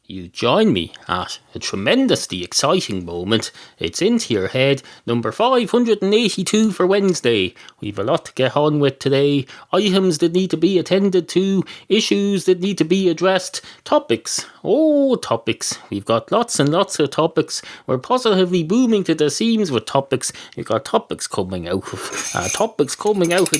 You join me at a tremendously exciting moment. It's Into Your Head, number 582 for Wednesday. We've a lot to get on with today. Items that need to be attended to, issues that need to be addressed, topics. Oh, topics. We've got lots and lots of topics. We're positively booming to the seams with topics. We've got topics coming out of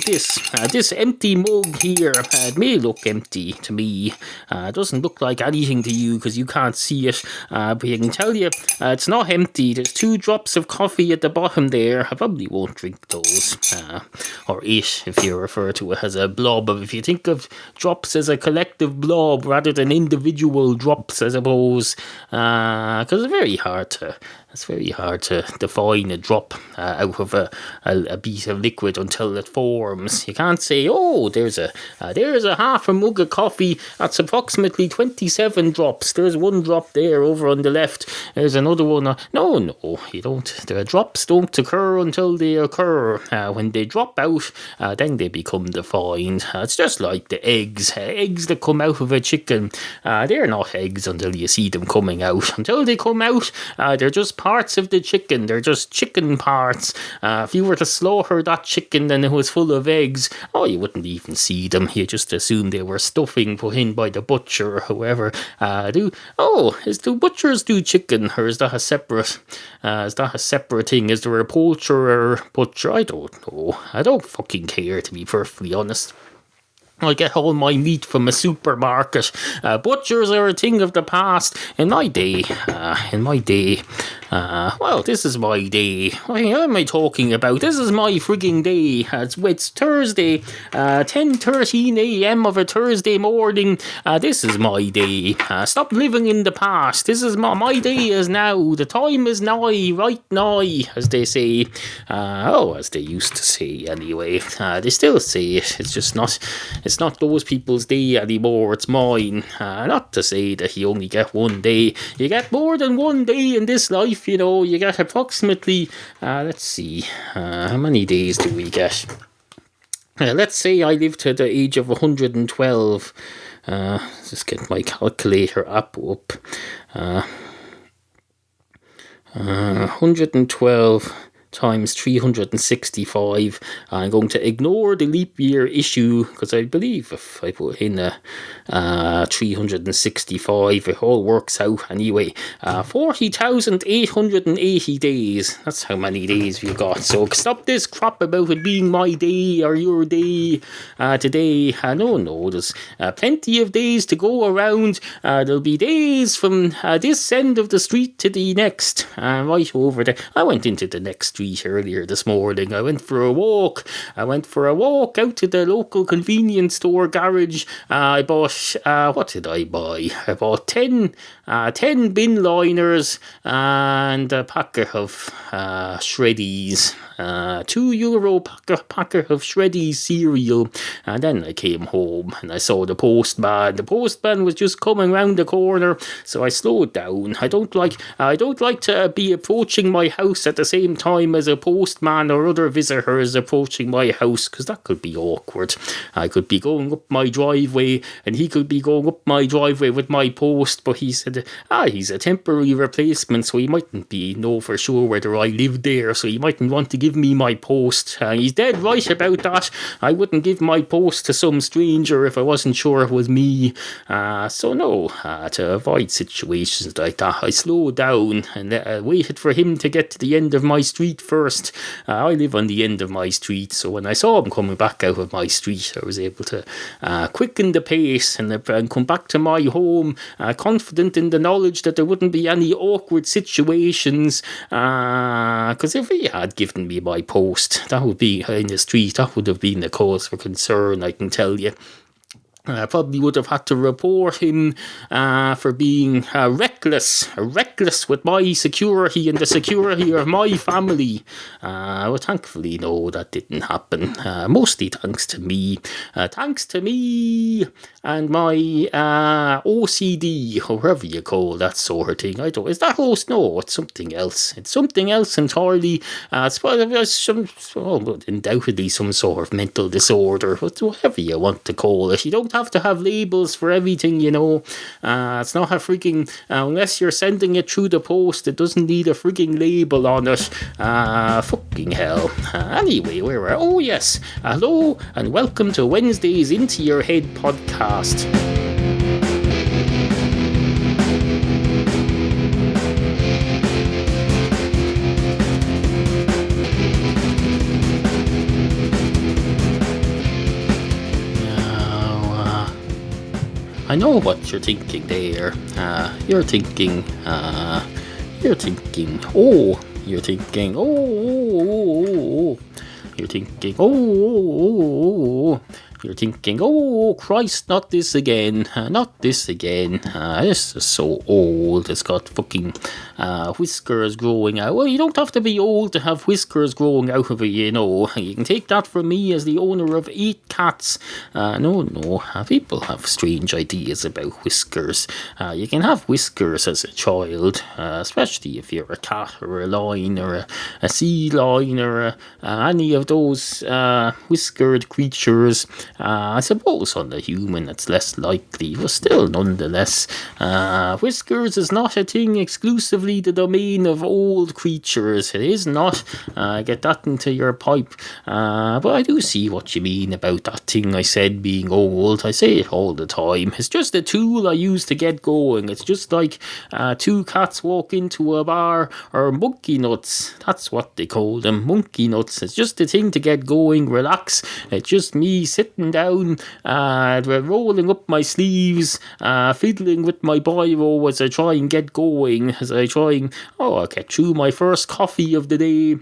this empty mug here. It may look empty to me. It doesn't look like anything to you because you can't see it, but I can tell you it's not empty. There's 2 drops of coffee at the bottom there. I probably won't drink those, or it if you refer to it as a blob. If you think of drops as a collective blob rather than individual drops, I suppose, because it's very hard to define a drop out of a piece of liquid until it forms. You can't say, oh, there's a half a mug of coffee. That's approximately 27 drops. There's 1 drop there over on the left. There's another one. No, you don't. The drops don't occur until they occur. When they drop out, then they become defined. It's just like the eggs. Eggs that come out of a chicken. They're not eggs until you see them coming out. Until they come out, they're just parts of the chicken. They're just chicken parts. If you were to slaughter that chicken and it was full of eggs, you wouldn't even see them. You just assume they were stuffing put in by the butcher or whoever. Do butchers do chicken, or is that a separate thing? Is there a poultry or butcher? I don't know. I don't fucking care, to be perfectly honest. I get all my meat from a supermarket. Butchers are a thing of the past. In my day, this is my day. What am I talking about? This is my frigging day. It's Thursday, 10:13 a.m. of a Thursday morning. This is my day. Stop living in the past. This is my day is now. The time is nigh, right nigh, as they say. As they used to say anyway. They still say it. It's just not. It's not those people's day anymore, it's mine. Not to say that you only get one day. You get more than one day in this life, you know. You get approximately, let's see, how many days do we get? Let's say I live to the age of 112. Just get my calculator app up. 112 times 365. I'm going to ignore the leap year issue because I believe if I put in 365, it all works out anyway. 40,880 days. That's how many days we've got. So stop this crap about it being my day or your day today. No, there's plenty of days to go around. There'll be days from this end of the street to the next. Right over there. I went into the next street earlier this morning. I went for a walk out to the local convenience store garage. I bought, what did I buy? I bought 10 bin liners and a packet of shreddies. €2 packet of shreddies cereal. And then I came home and I saw the postman. The postman was just coming round the corner, so I slowed down. I don't like to be approaching my house at the same time as a postman or other visitors approaching my house, because that could be awkward. I could be going up my driveway and he could be going up my driveway with my post, but he said, he's a temporary replacement, so he mightn't know for sure whether I live there, so he mightn't want to give me my post. He's dead right about that. I wouldn't give my post to some stranger if I wasn't sure it was me. To avoid situations like that, I slowed down and waited for him to get to the end of my street first. I live on the end of my street, so when I saw him coming back out of my street, I was able to quicken the pace and come back to my home, confident in the knowledge that there wouldn't be any awkward situations, because if he had given me my post, that would be in the street, that would have been a cause for concern, I can tell you. I probably would have had to report him for being reckless with my security and the security of my family. Thankfully, no, that didn't happen. Mostly thanks to me. And my OCD, or whatever you call that sort of thing. Is that host? No, it's something else. It's something else entirely. It's undoubtedly some sort of mental disorder, whatever you want to call it. You don't have to have labels for everything, you know. It's not a freaking, unless you're sending it through the post, it doesn't need a freaking label on it. Fucking hell. Anyway, where were, oh yes, hello and welcome to Wednesday's Into Your Head podcast. I know what you're thinking there. You're thinking, oh, you're thinking, oh, you're thinking, you're thinking, oh Christ, not this again, not this again. This is so old. It's got fucking whiskers growing out. Well, you don't have to be old to have whiskers growing out of it, you know. You can take that from me as the owner of 8 cats. No, people have strange ideas about whiskers. You can have whiskers as a child, especially if you're a cat or a lion or a sea lion or any of those whiskered creatures. I suppose on the human it's less likely, but still nonetheless, whiskers is not a thing exclusively the domain of old creatures. It is not. Get that into your pipe. But I do see what you mean about that thing I said being old. I say it all the time. It's just a tool I use to get going. It's just like 2 cats walk into a bar, or monkey nuts. That's what they call them, monkey nuts. It's just a thing to get going, relax. It's just me sitting down, rolling up my sleeves, fiddling with my biro as I try and get going, I'll get through my first coffee of the day,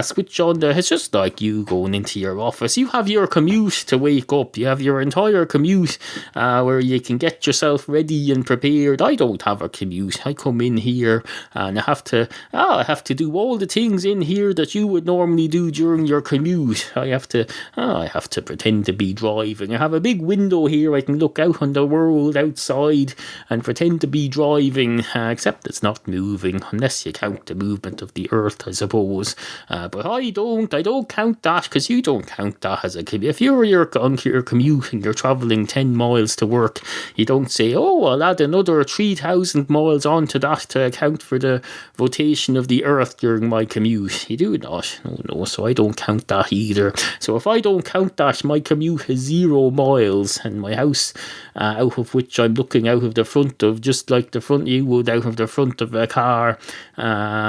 switch on it's just like you going into your office. You have your commute to wake up. You have your entire commute where you can get yourself ready and prepared. I don't have a commute. I come in here and I have to do all the things in here that you would normally do during your commute. I have to pretend to be driving. I have a big window here. I can look out on the world outside and pretend to be driving, except it's not moving, unless you count the movement of the earth, I suppose. But I don't count that, because you don't count that as a commute. If you're on your commute and you're travelling 10 miles to work, you don't say, oh, I'll add another 3,000 miles onto that to account for the rotation of the earth during my commute. You do not. No, so I don't count that either. So if I don't count that, my commute is 0 miles, and my house, out of which I'm looking out of the front of, just like the front you would out of the front of a car,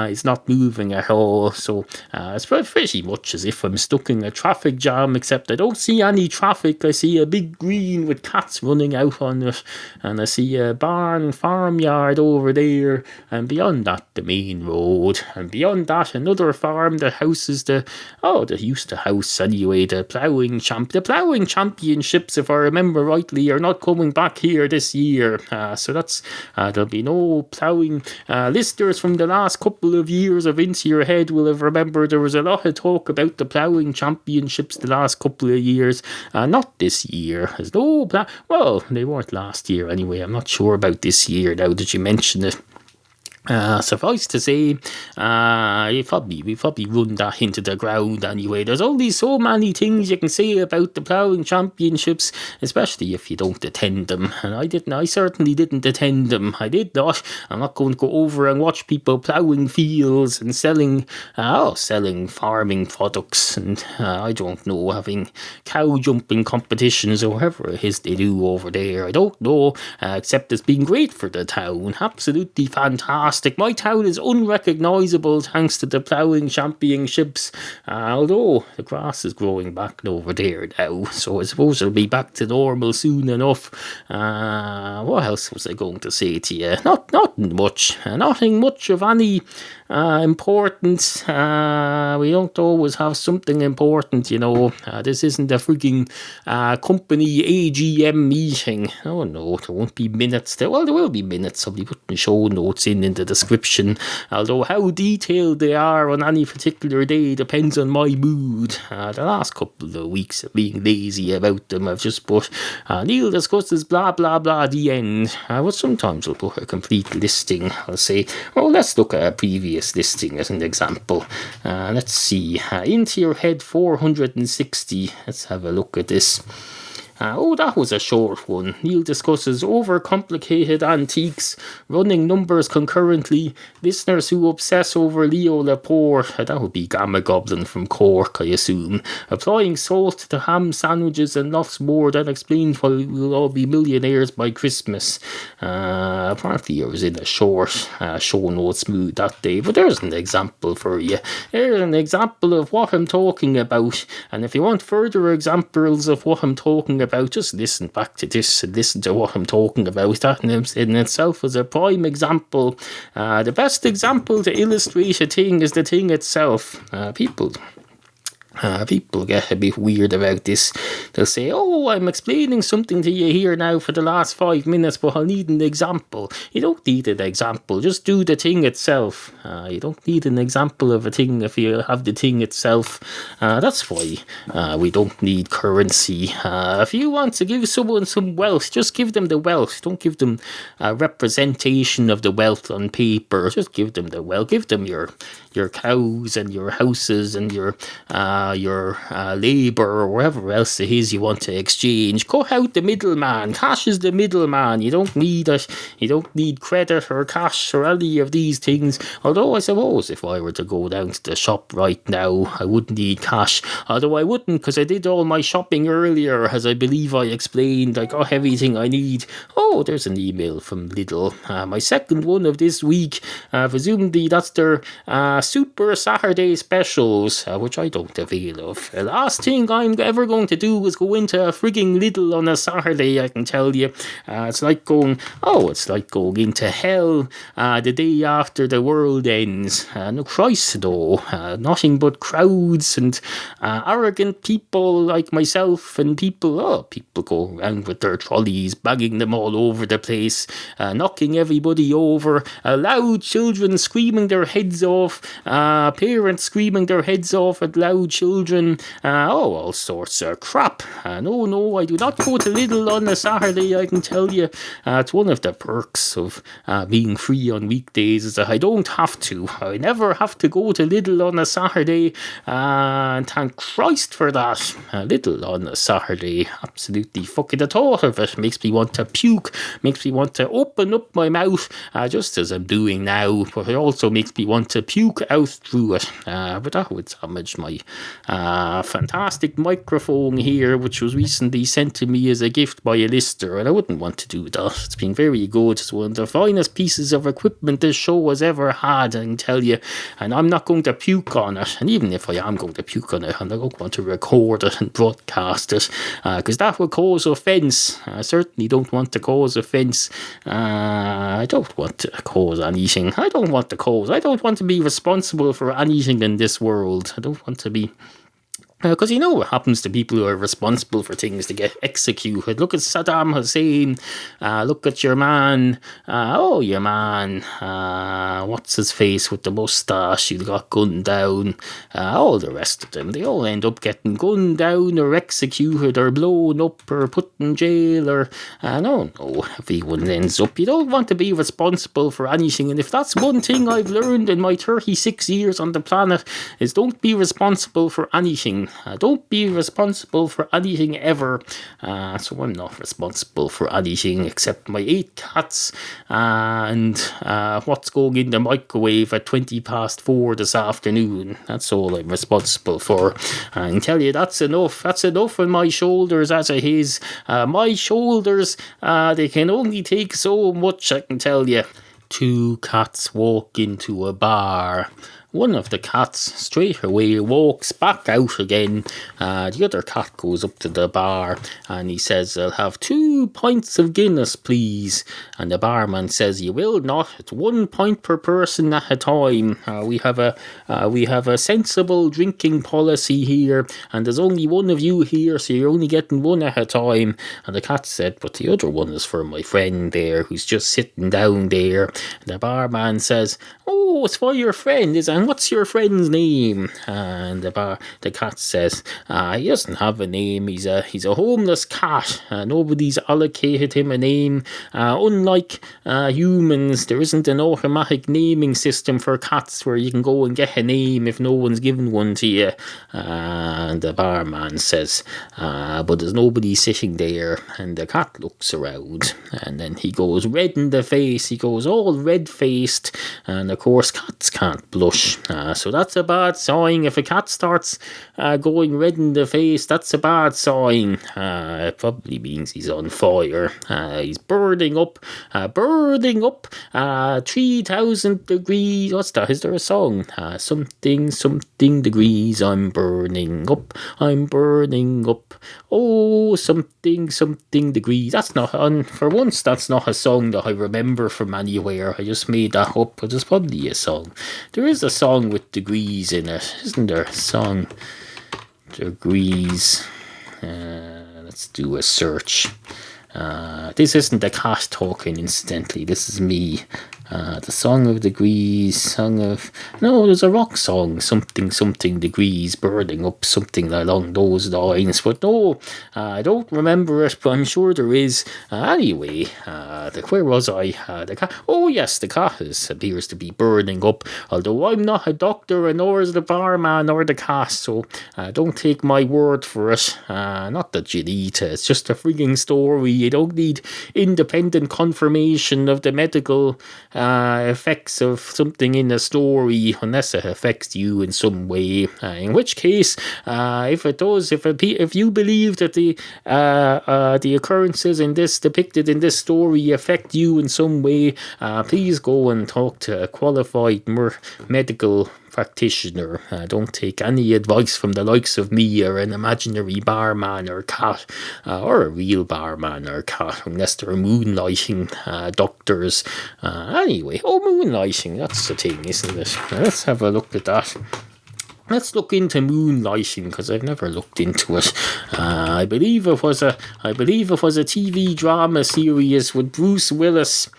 is not moving at all. So it's pretty much as if I'm stuck in a traffic jam, except I don't see any traffic. I see a big green with cats running out on it, and I see a farmyard over there, and beyond that the main road, and beyond that another farm that houses that used to house anyway the ploughing championships, if I remember rightly, are not coming back here this year. So that's there'll be no ploughing. Listeners from the last couple of years of Into Your Head will have remembered there was a lot of talk about the ploughing championships the last couple of years. Not this year. There's no well, they weren't last year anyway. I'm not sure about this year now that you mention it. Suffice to say, we probably run that into the ground anyway. There's only so many things you can say about the ploughing championships, especially if you don't attend them. And I certainly didn't attend them. I did not. I'm not going to go over and watch people ploughing fields and selling farming products, and I don't know, having cow jumping competitions or whatever it is they do over there. I don't know, except it's been great for the town. Absolutely fantastic. My town is unrecognisable thanks to the ploughing championships, although the grass is growing back over there now, so I suppose it'll be back to normal soon enough. What else was I going to say to you? Nothing much of any importance. We don't always have something important, you know. This isn't a freaking company AGM meeting. Oh no, there won't be minutes there. Well, there will be minutes. I'll be putting show notes in the description, although how detailed they are on any particular day depends on my mood. The last couple of weeks of being lazy about them, I've just put Neal discusses blah blah blah at the end. But sometimes I'll put a complete listing. I'll say, let's look at a previous listing as an example. Let's see, Into Your Head 460. Let's have a look at this. That was a short one. Neal discusses overcomplicated antiques, running numbers concurrently, listeners who obsess over Leo Laporte, that would be Gamma Goblin from Cork, I assume, applying salt to ham sandwiches and lots more that explains why we'll all be millionaires by Christmas. Apparently I was in a short show notes mood that day, but there's an example for you. There's an example of what I'm talking about, and if you want further examples of what I'm talking about, just listen back to this and listen to what I'm talking about. That in itself is a prime example. The best example to illustrate a thing is the thing itself. People get a bit weird about this. They'll say, I'm explaining something to you here now for the last 5 minutes, but I'll need an example. You don't need an example, just do the thing itself. You don't need an example of a thing if you have the thing itself. That's why we don't need currency. If you want to give someone some wealth, just give them the wealth. Don't give them a representation of the wealth on paper. Just give them the wealth. Give them your cows and your houses and your labour or whatever else it is you want to exchange. Cut out the middleman. Cash is the middleman. You don't need it. You don't need credit or cash or any of these things. Although I suppose if I were to go down to the shop right now, I wouldn't need cash. Although I wouldn't, because I did all my shopping earlier, as I believe I explained. I got everything I need. There's an email from Lidl. My second one of this week. Presumably that's their Super Saturday specials, which I don't avail of. The last thing I'm ever going to do is go into a frigging Lidl on a Saturday, I can tell you. It's like going into hell the day after the world ends. No Christ, though. Nothing but crowds and arrogant people like myself, and people go around with their trolleys, bagging them all over the place, knocking everybody over, loud children screaming their heads off, parents screaming their heads off at loud children, all sorts of crap. No, I do not go to Lidl on a Saturday, I can tell you. It's one of the perks of being free on weekdays is that I don't have to. I never have to go to Lidl on a Saturday, and thank Christ for that. Lidl on a Saturday, absolutely fucking the thought of it makes me want to puke, makes me want to open up my mouth, just as I'm doing now, but it also makes me want to puke out through it. But that would damage my fantastic microphone here, which was recently sent to me as a gift by a listener, and I wouldn't want to do that. It's been very good. It's one of the finest pieces of equipment this show has ever had, I can tell you, and I'm not going to puke on it. And even if I am going to puke on it, I don't want to record it and broadcast it, because that would cause offence. I certainly don't want to cause offence. I don't want to cause anything. I don't want to be responsible for anything in this world. I don't want to be. Because you know what happens to people who are responsible for things to get executed. Look at Saddam Hussein. Look at your man. What's his face with the moustache? Who got gunned down. All the rest of them. They all end up getting gunned down or executed or blown up or put in jail or... no, everyone ends up. You don't want to be responsible for anything. And if that's one thing I've learned in my 36 years on the planet, is don't be responsible for anything. Don't be responsible for anything ever. So I'm not responsible for anything except my 8 cats and what's going in the microwave at 4:20 this afternoon. That's all I'm responsible for. I can tell you that's enough. That's enough on my shoulders as it is. My shoulders, they can only take so much, I can tell you. 2 cats walk into a bar. One of the cats straight away walks back out again. The other cat goes up to the bar and he says, "I'll have 2 pints of Guinness, please." And the barman says, "You will not. It's 1 pint per person at a time. We have a sensible drinking policy here, and there's only one of you here, so you're only getting 1 at a time." And the cat said, "But the other one is for my friend there, who's just sitting down there." And the barman says, "Oh, it's for your friend, is it? and what's your friend's name? And the cat says, he doesn't have a name. He's a homeless cat. Nobody's allocated him a name. Unlike humans, there isn't an automatic naming system for cats where you can go and get a name if no one's given one to you. And the barman says, but there's nobody sitting there. And the cat looks around, and then he goes red in the face. He goes all red-faced, and of course cats can't blush. So that's a bad sign. If a cat starts going red in the face, that's a bad sign. It probably means he's on fire. He's burning up 3,000 degrees. What's that? Is there a song? Something degrees. I'm burning up. Oh, something degrees. That's not for once. That's not a song that I remember from anywhere. I just made that up, but there's probably a song. There is a song with degrees in it, isn't there? A song, degrees. Let's do a search. This isn't the cat talking, incidentally. This is me. The Song of Degrees, no, there's a rock song, something degrees, burning up, something along those lines, but no, I don't remember it, but I'm sure there is. Anyway, where was I? The cat, oh yes, the cat appears to be burning up, although I'm not a doctor, and nor is the barman or the cat, so don't take my word for it. Not that you need to, it's just a frigging story. You don't need independent confirmation of the medical effects of something in a story unless it affects you in some way. In which case, if it does, if you believe that the occurrences depicted in this story affect you in some way, please go and talk to a qualified medical practitioner. Don't take any advice from the likes of me or an imaginary barman or cat, or a real barman or cat, unless they're moonlighting doctors. Anyway, moonlighting, that's the thing, isn't it? Let's have a look at that. Let's look into moonlighting, because I've never looked into it. I believe it was a TV drama series with Bruce Willis.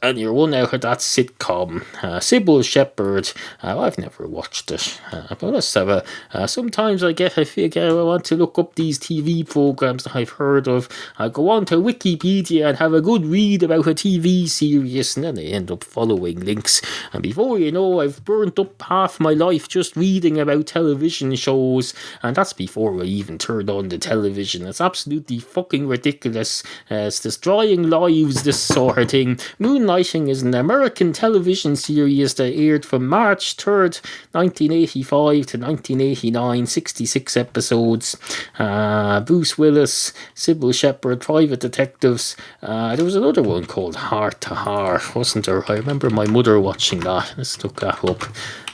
And you're one out of that sitcom, Sybil Shepherd. I've never watched it, but let's have sometimes I want to look up these TV programs that I've heard of. I go on to Wikipedia and have a good read about a TV series, and then I end up following links. And before you know, I've burnt up half my life just reading about television shows, and that's before I even turned on the television. It's absolutely fucking ridiculous. It's destroying lives, this sort of thing. Moonlighting is an American television series that aired from March 3rd, 1985 to 1989, 66 episodes. Bruce Willis, Sybil Shepherd, private detectives. There was another one called Hart to Hart, wasn't there? I remember my mother watching that. Let's look that up.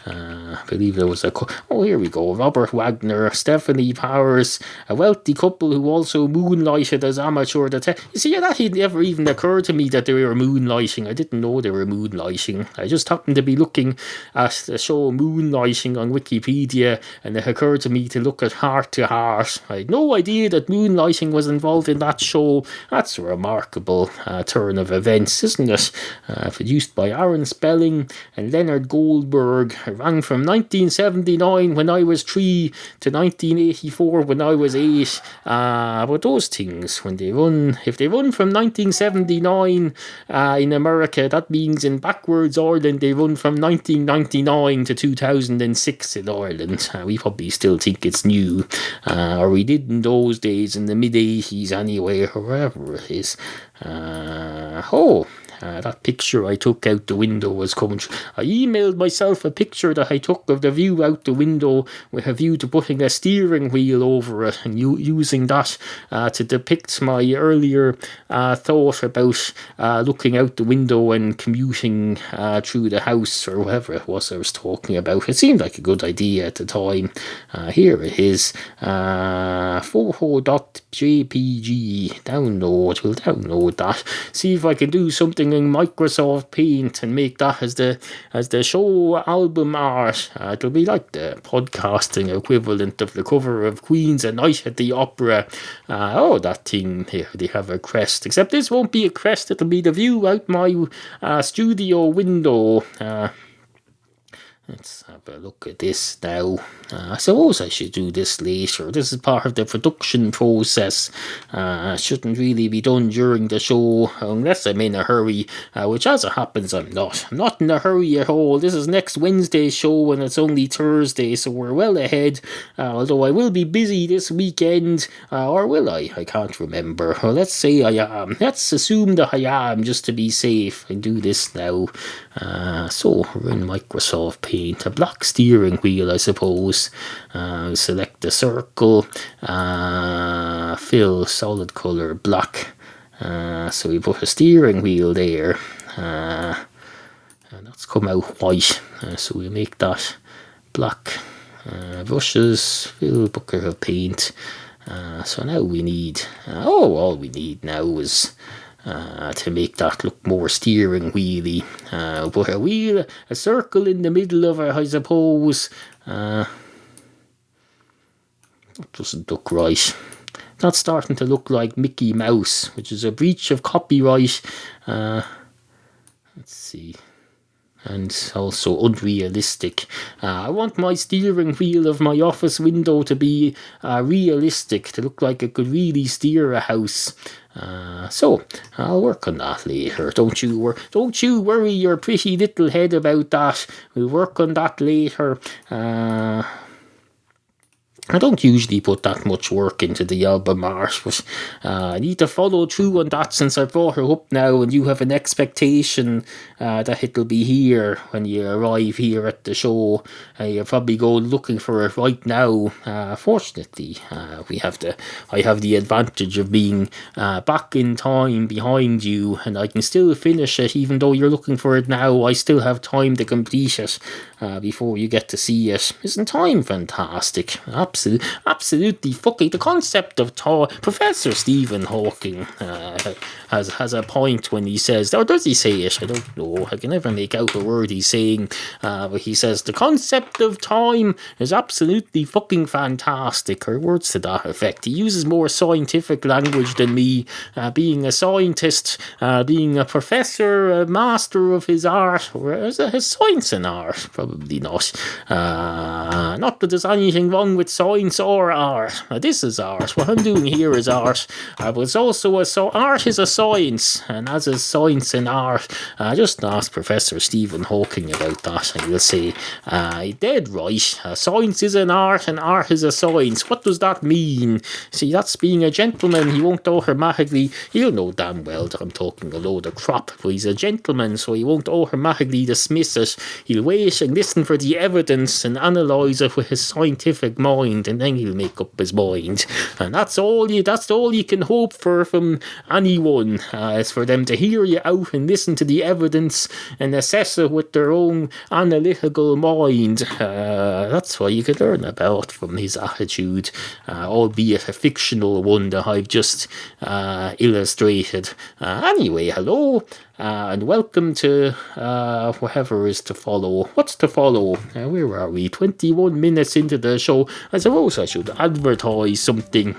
I believe there was here we go. Robert Wagner, Stephanie Powers, a wealthy couple who also moonlighted as amateur detectives. You see, that had never even occurred to me that they were moonlighting. I didn't know they were moonlighting. I just happened to be looking at the show Moonlighting on Wikipedia, and it occurred to me to look at Heart to Heart. I had no idea that moonlighting was involved in that show. That's a remarkable turn of events, isn't it? Produced by Aaron Spelling and Leonard Goldberg. It ran from 1979 when I was 3 to 1984 when I was 8. But those things, if they run from 1979 in America, that means in backwards Ireland they run from 1999 to 2006 in Ireland. We probably still think it's new, or we did in those days, in the mid-80s anyway, or wherever it is. That picture I took out the window was coming. I emailed myself a picture that I took of the view out the window with a view to putting a steering wheel over it and using that to depict my earlier thought about looking out the window and commuting through the house, or whatever it was I was talking about. It seemed like a good idea at the time. Here it is. Photo.jpg. Download. We'll download that. See if I can do something in Microsoft Paint and make that as the show album art. It'll be like the podcasting equivalent of the cover of Queen's A Night at the Opera. That thing here, they have a crest, except this won't be a crest, it'll be the view out my studio window. Let's have a look at this now. I suppose I should do this later. This is part of the production process. Shouldn't really be done during the show unless I'm in a hurry, which as it happens I'm not. I'm not in a hurry at all. This is next Wednesday's show and it's only Thursday, so we're well ahead. Although I will be busy this weekend, or will I? I can't remember. Well, let's say I am. Let's assume that I am just to be safe. I do this now. So we're in Microsoft Paint. A black steering wheel, I suppose. Select the circle. Fill solid colour black. So we put a steering wheel there. And that's come out white. So we make that black. Brushes. Fill bucket of paint. So now we need... all we need now is... to make that look more steering wheely. Put a wheel, a circle in the middle of it, I suppose. That doesn't look right. That's starting to look like Mickey Mouse, which is a breach of copyright. Let's see. And also unrealistic. I want my steering wheel of my office window to be realistic, to look like it could really steer a house. So I'll work on that later. Don't you worry your pretty little head about that. We'll work on that later. I don't usually put that much work into the album art, but I need to follow through on that since I brought her up now and you have an expectation that it'll be here when you arrive here at the show. You'll probably go looking for it right now. Fortunately, I have the advantage of being back in time behind you, and I can still finish it even though you're looking for it now. I still have time to complete it before you get to see it. Isn't time fantastic? Absolutely fucking. The concept of time. Professor Stephen Hawking has a point when he says, or does he say it? I don't know. I can never make out the word he's saying. But he says the concept of time is absolutely fucking fantastic, or words to that effect. He uses more scientific language than me. Being a scientist, being a professor, a master of his art, or his science and art, probably not. Not that there's anything wrong with science or art. This is art. What I'm doing here is art. But it's also art is a science, and as is science and art. Just ask Professor Stephen Hawking about that, and he'll say, dead right. Science is an art, and art is a science. What does that mean? See, that's being a gentleman. He won't automatically. He'll know damn well that I'm talking a load of crap, but he's a gentleman, so he won't automatically dismiss it. He'll wait and listen for the evidence and analyse it with his scientific mind, and then he'll make up his mind. And that's all you can hope for from anyone, is for them to hear you out and listen to the evidence and assess it with their own analytical mind. That's what you can learn about from his attitude, albeit a fictional one that I've just illustrated. Anyway, hello. And welcome to whatever is to follow. What's to follow? Where are we? 21 minutes into the show. I suppose I should advertise something.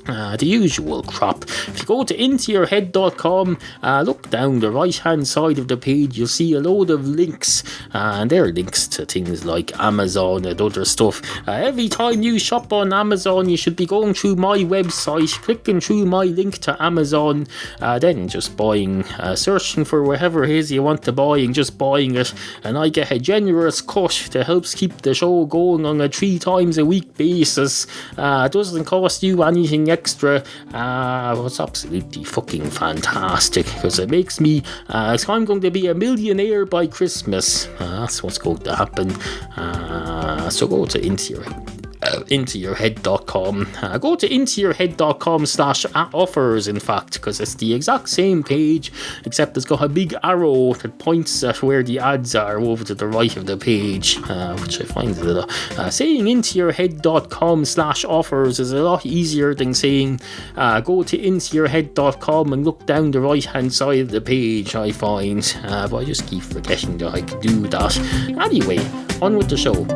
The usual crap. If you go to intoyourhead.com, look down the right hand side of the page, you'll see a load of links, and they're links to things like Amazon and other stuff. Every time you shop on Amazon, you should be going through my website, clicking through my link to Amazon, then just buying, searching for whatever it is you want to buy and just buying it, and I get a generous cut that helps keep the show going on a 3 times a week basis. It doesn't cost you anything extra. It's absolutely fucking fantastic, because it makes me I'm going to be a millionaire by Christmas. That's what's going to happen. So go to intoyourhead.com. Go to intoyourhead.com/offers, in fact, because it's the exact same page, except it's got a big arrow that points at where the ads are over to the right of the page, which I find a little saying intoyourhead.com/offers is a lot easier than saying go to intoyourhead.com and look down the right hand side of the page, I find, but I just keep forgetting that I can do that. Anyway, on with the show.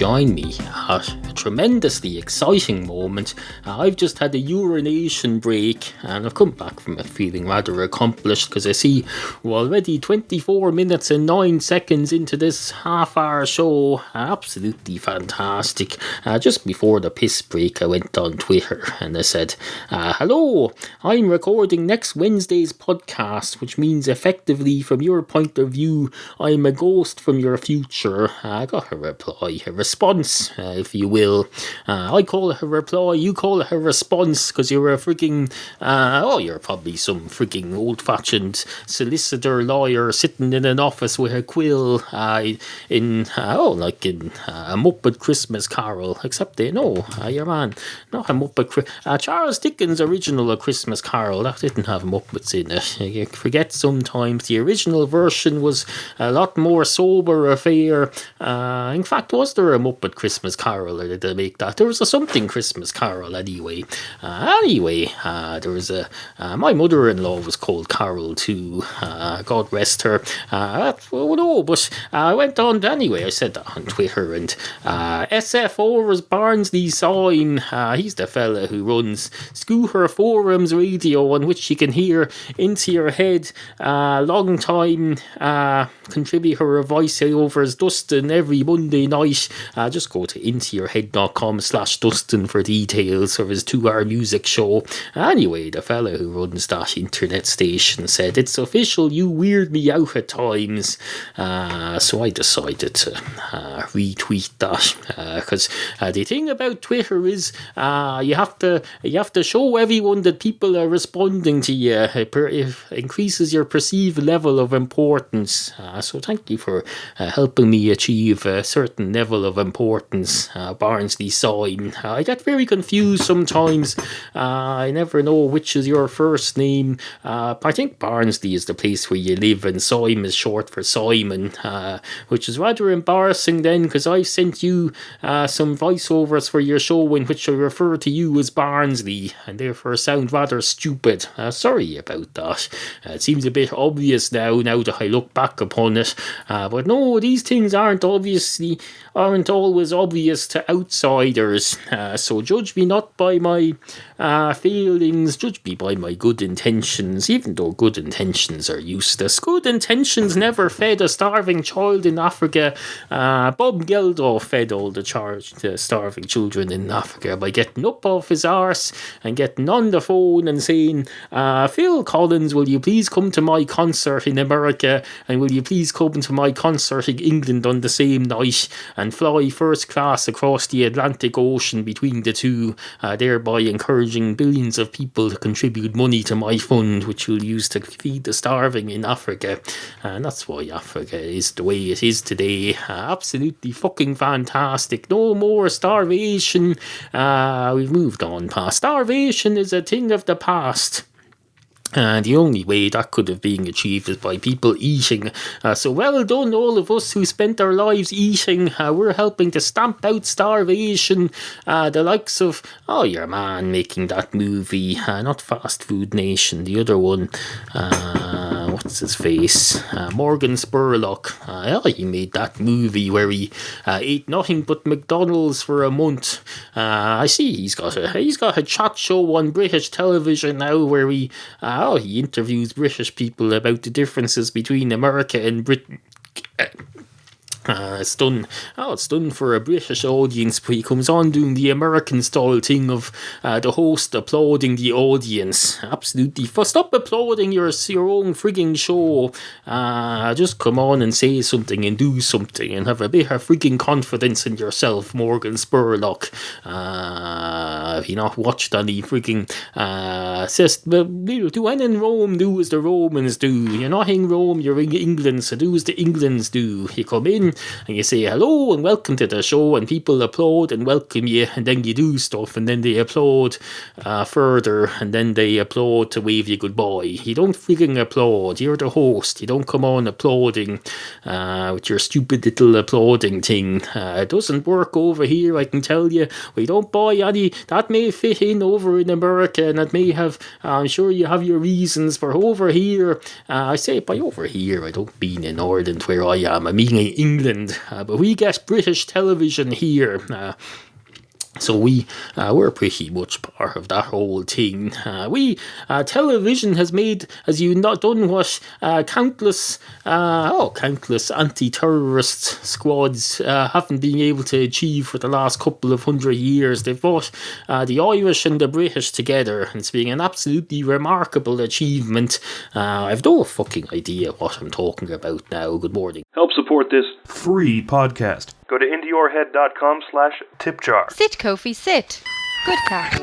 join me at a tremendously exciting moment. I've just had a urination break and I've come back from it feeling rather accomplished because I see we're already 24 minutes and 9 seconds into this half-hour show. Absolutely fantastic. Just before the piss break, I went on Twitter and I said, hello, I'm recording next Wednesday's podcast, which means effectively from your point of view, I'm a ghost from your future. I got a reply, a response, if you will. I call it a reply, you call it a response, because you're a freaking, you're probably some freaking old-fashioned solicitor lawyer sitting in an office with a quill in A Muppet Christmas Carol, except your man, not a Muppet, Charles Dickens' original A Christmas Carol, that didn't have Muppets in it. You forget sometimes the original version was a lot more sober affair. In fact, was there a Muppet Christmas Carol, or did they make that? There was a something Christmas Carol anyway. There was my mother-in-law was called Carol too. God rest her. But I went on anyway. I said that on Twitter, and SFO was Barnsley Sign. He's the fella who runs Scooter Forums Radio, on which you can hear Into Your Head, long time contributor of voiceovers Dustin every Monday night. Just go to intoyourhead.com/Dustin for details of his 2-hour music show. Anyway, the fella who runs that internet station said, it's official, you weird me out at times. So I decided to retweet that, because the thing about Twitter is you have to show everyone that people are responding to you. It increases your perceived level of importance. So thank you for helping me achieve a certain level of importance, Barnsley Sign. I get very confused sometimes. I never know which is your first name. I think Barnsley is the place where you live, and Syme is short for Simon, which is rather embarrassing then, because I've sent you some voiceovers for your show in which I refer to you as Barnsley, and therefore sound rather stupid. Sorry about that. It seems a bit obvious now that I look back upon it. But no, these things aren't always obvious to outsiders. So judge me not by my feelings, judge me by my good intentions, even though good intentions are useless. Good intentions never fed a starving child in Africa. Bob Geldof fed all the starving children in Africa by getting up off his arse and getting on the phone and saying, Phil Collins, will you please come to my concert in America, and will you please come to my concert in England on the same night, and fly first class across the Atlantic Ocean between the two, thereby encouraging billions of people to contribute money to my fund, which we'll use to feed the starving in Africa. And that's why Africa is the way it is today. Absolutely fucking fantastic. No more starvation. We've moved on past. Starvation is a thing of the past. And the only way that could have been achieved is by people eating. So well done, all of us who spent our lives eating. We're helping to stamp out starvation. The likes of, your man making that movie. Not Fast Food Nation, the other one. What's his face? Morgan Spurlock. He made that movie where he ate nothing but McDonald's for a month. I see he's got a chat show on British television now where he interviews British people about the differences between America and Britain. It's done for a British audience, but he comes on doing the American style thing of the host applauding the audience. Absolutely. Stop applauding your own frigging show. Just come on and say something and do something and have a bit of frigging confidence in yourself, Morgan Spurlock. Have you not watched any frigging says, do when in Rome, do as the Romans do. You're not in Rome, you're in England, so do as the Englands do. You come in and you say hello and welcome to the show, and people applaud and welcome you, and then you do stuff, and then they applaud further, and then they applaud to wave you goodbye. You don't frigging applaud. You're the host. You don't come on applauding with your stupid little applauding thing. It doesn't work over here, I can tell you. We don't buy any. That may fit in over in America, and that may have, I'm sure you have your reasons, for over here, I say by over here, I don't mean in Ireland where I am. I mean in England, but we get British television here. So we're pretty much part of that whole thing. Television has made, as you not done what countless anti-terrorist squads haven't been able to achieve for the last couple of 100 years. They've brought the Irish and the British together, and it's been an absolutely remarkable achievement. I've no fucking idea what I'm talking about now. Good morning. Help support this free podcast. Go to indieyourhead.com/tipjar. Sit, Kofi, sit. Good cat.